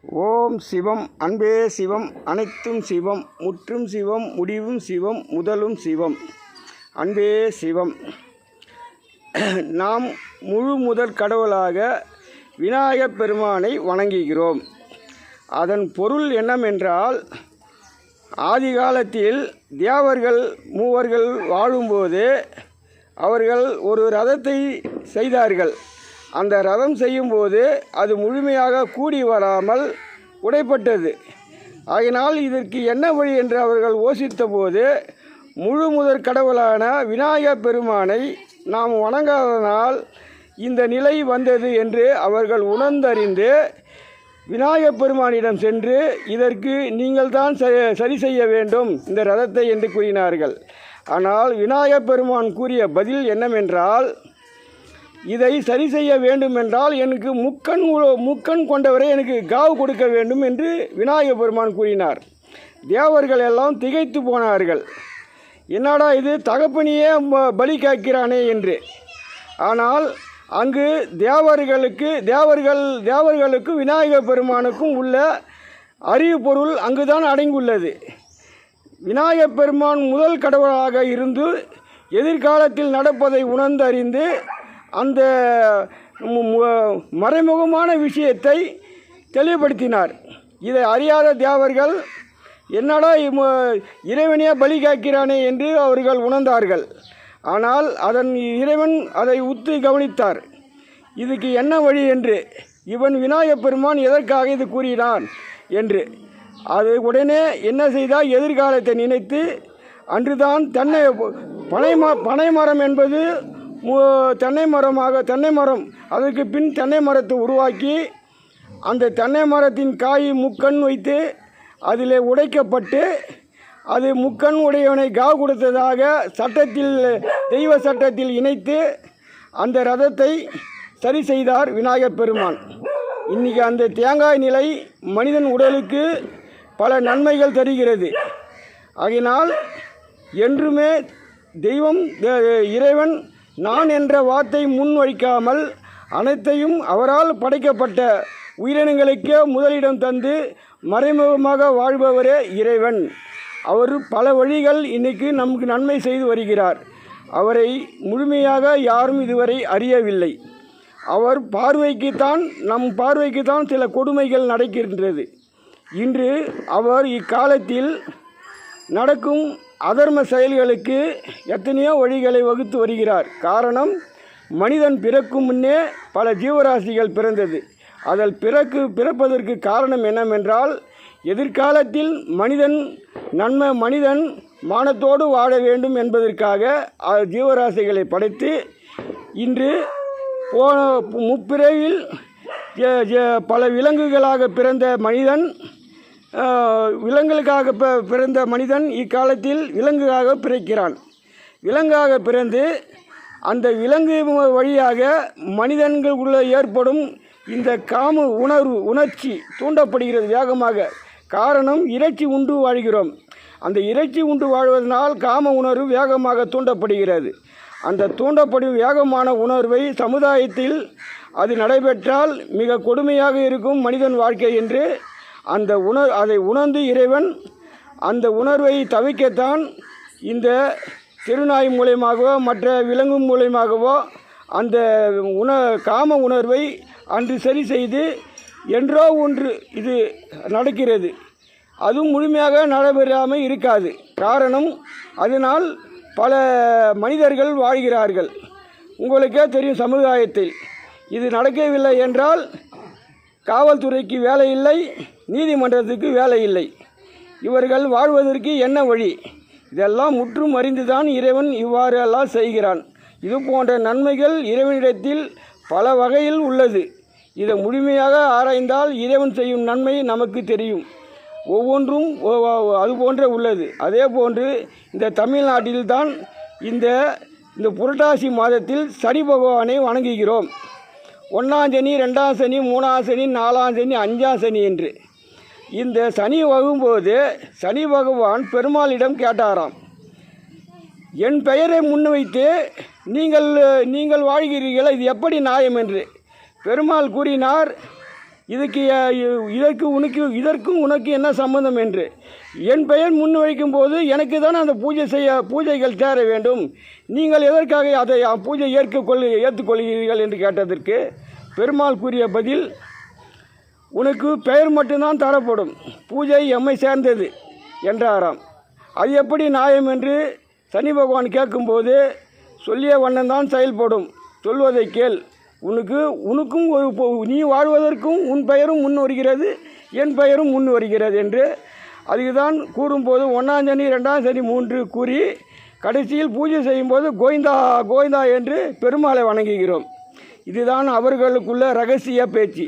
ஓம் சிவம். அன்பே சிவம், அனைத்தும் சிவம், முற்றும் சிவம், முடிவும் சிவம், முதலும் சிவம். அன்பே சிவம். நாம் முழு முதற் கடவுளாக விநாயகப் பெருமானை வணங்குகிறோம். அதன் பொருள் என்னவென்றால், ஆதி காலத்தில் தேவர்கள் மூவர்கள் வாழும்போது அவர்கள் ஒரு ரதத்தை செய்தார்கள். அந்த ரதம் செய்யும்போது அது முழுமையாக கூடி வராமல் உடைப்பட்டது. ஆகினால் இதற்கு என்ன வழி என்று அவர்கள் யோசித்த போது, முழு முதற் கடவுளான விநாயகப் பெருமானை நாம் வணங்காதனால் இந்த நிலை வந்தது என்று அவர்கள் உணர்ந்தறிந்து விநாயகப் பெருமானிடம் சென்று, இதற்கு நீங்கள் தான் சரி செய்ய வேண்டும் இந்த ரதத்தை என்று கூறினார்கள். ஆனால் விநாயகப் பெருமான் கூறிய பதில் என்னவென்றால், இதை சரி செய்ய வேண்டுமென்றால் எனக்கு முக்கண் கொண்டவரை எனக்கு காவு கொடுக்க வேண்டும் என்று விநாயகப் பெருமான் கூறினார். தேவர்கள் எல்லாம் திகைத்து போனார்கள். என்னடா இது, தகப்பனையே பலி கேட்கிறானே என்று. ஆனால் அங்கு தேவர்களுக்கு விநாயகப் பெருமானுக்கும் உள்ள அறிவு பொருள் அங்குதான் அடங்கியுள்ளது. விநாயகப் பெருமான் முதல் கடவுளாக இருந்து எதிர்காலத்தில் நடப்பதை உணர்ந்தறிந்து அந்த மறைமுகமான விஷயத்தை தெளிவுபடுத்தினார். இதை அறியாத தேவர்கள் என்னடா இறைவனையே பலி கேட்கிறானே என்று அவர்கள் உணர்ந்தார்கள். ஆனால் இறைவன் அதை உத்து கவனித்தார். இதுக்கு என்ன வழி என்று. இவன் விநாயகப் பெருமான் எதற்காக இது கூறினான் என்று. அது உடனே என்ன செய்தால், எதிர்காலத்தை நினைத்து அன்றுதான் பனை மரம் என்பது தென்னை மரம், அதற்கு பின் தென்னை மரத்தை உருவாக்கி அந்த தென்னை மரத்தின் காய் முக்கண் வைத்து அதில் உடைக்கப்பட்டு அது முக்கண் உடையவனை காவு கொடுத்ததாக தெய்வ சட்டத்தில் இணைத்து அந்த ரதத்தை சரி செய்தார் விநாயகப் பெருமான். இன்றைக்கி அந்த தேங்காய் நிலை மனிதன் உடலுக்கு பல நன்மைகள் தருகிறது. ஆகினால் என்றுமே இறைவன் நான் என்ற வார்த்தை முன் வைக்காமல் அனைத்தையும் அவரால் படைக்கப்பட்ட உயிரினங்களுக்கே முதலிடம் தந்து மறைமுகமாக வாழ்பவரே இறைவன். அவர் பல வழிகள் இன்றைக்கு நமக்கு நன்மை செய்து வருகிறார். அவரை முழுமையாக யாரும் இதுவரை அறியவில்லை. நம் பார்வைக்குத்தான் சில கொடுமைகள் நடக்கின்றது. இன்று அவர் இக்காலத்தில் நடக்கும் அதர்ம செயல்களுக்கு எத்தனையோ வழிகளை வகுத்து வருகிறார். காரணம், மனிதன் பிறக்கும் முன்னே பல ஜீவராசிகள் பிறந்தது. அதில் பிறப்பதற்கு காரணம் என்னவென்றால், எதிர்காலத்தில் மனிதன் மானத்தோடு வாழ வேண்டும் என்பதற்காக ஜீவராசிகளை படைத்து இன்று முப்பிறவில் பல விலங்குகளாக பிறந்த விலங்குகளுக்காக பிறந்த மனிதன் இக்காலத்தில் விலங்குக்காக பிறக்கிறான். விலங்காக பிறந்து அந்த விலங்கு வழியாக மனிதர்களுக்குள்ளே ஏற்படும் இந்த காம உணர்ச்சி தூண்டப்படுகிறது வேகமாக. காரணம், இறைச்சி உண்டு வாழ்கிறோம். அந்த இறைச்சி உண்டு வாழ்வதனால் காம உணர்வு வேகமாக தூண்டப்படுகிறது. அந்த தூண்டப்படும் வேகமான உணர்வை சமுதாயத்தில் அது நடைபெற்றால் மிக கொடுமையாக இருக்கும் மனிதன் வாழ்க்கை என்று அதை உணர்ந்து இறைவன் அந்த உணர்வை தவிர்க்கத்தான் இந்த திருநாய் மூலயமாகவோ மற்ற விலங்கு மூலயமாகவோ அந்த காம உணர்வை அன்று சரி செய்து என்றோ ஒன்று இது நடக்கிறது. அதுவும் முழுமையாக நடைபெறாமல் இருக்காது. காரணம், அதனால் பல மனிதர்கள் வாழ்கிறார்கள். உங்களுக்கே தெரியும், சமுதாயத்தில் இது நடக்கவில்லை என்றால் காவல்துறைக்கு வேலை இல்லை, நீதிமன்றத்துக்கு வேலை இல்லை. இவர்கள் வாழ்வதற்கு என்ன வழி? இதெல்லாம் முற்றும் அறிந்துதான் இறைவன் இவ்வாறு எல்லாம் செய்கிறான். இது போன்ற நன்மைகள் இறைவனிடத்தில் பல வகையில் உள்ளது. இதை முழுமையாக ஆராய்ந்தால் இறைவன் செய்யும் நன்மை நமக்கு தெரியும். ஒவ்வொன்றும் அதுபோன்ற உள்ளது. அதே போன்று இந்த தமிழ்நாட்டில்தான் இந்த புரட்டாசி மாதத்தில் சனி பகவானை வணங்குகிறோம். 1ஆம் சனி, 2ஆம் சனி, 3ஆம் சனி, 4ஆம் சனி, 5ஆம் சனி என்று. இந்த சனி வகும்போது சனி பகவான் பெருமாளிடம் கேட்டாராம், என் பெயரை முன்வைத்து நீங்கள் வாழ்கிறீர்கள், இது எப்படி நியாயம் என்று. பெருமாள் கூறினார், இதற்கும் உனக்கு என்ன சம்பந்தம் என்று என் பெயர் முன்வைக்கும் போது எனக்கு தான் அந்த பூஜைகள் தேர வேண்டும். நீங்கள் எதற்காக அதை பூஜை ஏற்றுக்கொள்கிறீர்கள் என்று கேட்டதற்கு பெருமாள் கூறிய பதில், உனக்கு பெயர் மட்டும்தான் தரப்படும், பூஜை எம்மை சேர்ந்தது என்றாராம். அது எப்படி நியாயம் என்று சனி பகவான் கேட்கும்போது, சொல்லிய வண்ணம்தான் செயல்படும், சொல்வதை கேள், உனக்கும் நீ வாழ்வதற்கும் உன் பெயரும் முன் வருகிறது, என் பெயரும் முன் வருகிறது என்று அதுக்குதான் கூறும்போது 1ஆம் சனி 2ஆம் சனி 3 கூறி கடைசியில் பூஜை செய்யும்போது கோவிந்தா கோவிந்தா என்று பெருமாளை வணங்குகிறோம். இதுதான் அவர்களுக்குள்ள ரகசிய பேச்சு.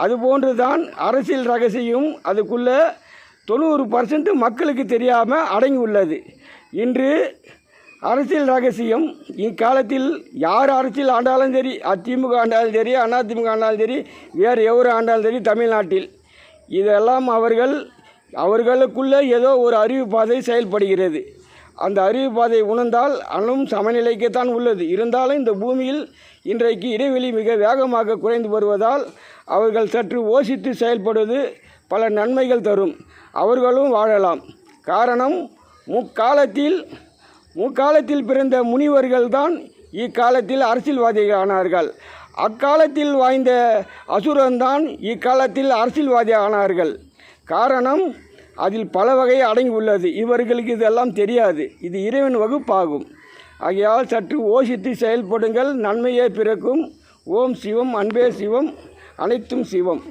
அதுபோன்று தான் அரசியல் ரகசியம் அதுக்குள்ள 90% மக்களுக்கு தெரியாமல் அடங்கி உள்ளது. இன்று அரசியல் ரகசியம் இக்காலத்தில் யார் அரசியல் ஆண்டாலும் சரி, அதிமுக ஆண்டாலும் சரி, அதிமுக ஆண்டாலும் சரி, வேறு எவரு ஆண்டாலும் சரி, தமிழ்நாட்டில் இதெல்லாம் அவர்களுக்குள்ளே ஏதோ ஒரு அறிவு பாதை செயல்படுகிறது. அந்த அறிவு பாதை உணர்ந்தால் அண்ணும் சமநிலைக்குத்தான் உள்ளது. இருந்தாலும் இந்த பூமியில் இன்றைக்கு இடைவெளி மிக வேகமாக குறைந்து வருவதால் அவர்கள் சற்று யோசித்து செயல்படுவது பல நன்மைகள் தரும். அவர்களும் வாழலாம். காரணம், முக்காலத்தில் பிறந்த முனிவர்கள்தான் இக்காலத்தில் அரசியல்வாதிகள் ஆனார்கள். அக்காலத்தில் வாய்ந்த அசுரன்தான் இக்காலத்தில் அரசியல்வாதி ஆனார்கள். காரணம், அதில் பல வகை அடங்கி உள்ளது. இவர்களுக்கு இதெல்லாம் தெரியாது. இது இறைவன் வகுப்பாகும். ஆகையால் சற்று யோசித்து செயல்படுங்கள், நன்மையே பிறக்கும். ஓம் சிவம், அன்பே சிவம், அனைத்தும் சிவம்.